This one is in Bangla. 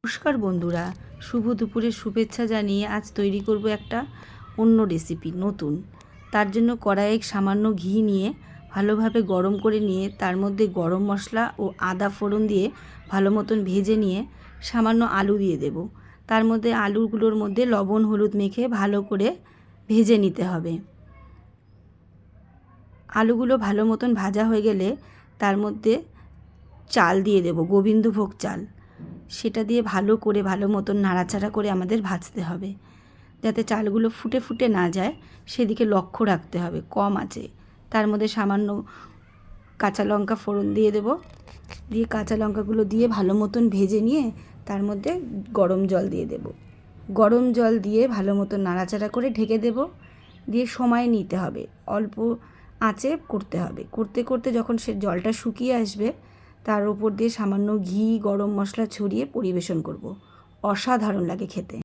নমস্কার বন্ধুরা, শুভ দুপুরের শুভেচ্ছা জানিয়ে আজ তৈরি করব একটা অন্য রেসিপি নতুন। তার জন্য কড়াইয়ে সামান্য ঘি নিয়ে ভালোভাবে গরম করে নিয়ে তার মধ্যে গরম মশলা ও আদা ফোড়ন দিয়ে ভালো মতন ভেজে নিয়ে সামান্য আলু দিয়ে দেব। তার মধ্যে আলুগুলোর মধ্যে লবণ হলুদ মেখে ভালো করে ভেজে নিতে হবে। আলুগুলো ভালো মতন ভাজা হয়ে গেলে তার মধ্যে চাল দিয়ে দেব, গোবিন্দভোগ চাল। সেটা দিয়ে ভালো মতন নাড়াচাড়া করে আমাদের ভাজতে হবে, যাতে চালগুলো ফুটে ফুটে না যায় সেদিকে লক্ষ্য রাখতে হবে কম আঁচে। তার মধ্যে সামান্য কাঁচা লঙ্কা ফোড়ন দিয়ে দেব, দিয়ে কাঁচা লঙ্কাগুলো দিয়ে ভালো মতন ভেজে নিয়ে তার মধ্যে গরম জল দিয়ে দেব। গরম জল দিয়ে ভালো মতন নাড়াচাড়া করে ঢেকে দেব, দিয়ে সময় নিতে হবে, অল্প আঁচে করতে হবে। করতে করতে যখন সে জলটা শুকিয়ে আসবে তার উপর দিয়ে সামান্য ঘি গরম মশলা ছড়িয়ে পরিবেশন করব। অসাধারণ লাগে খেতে।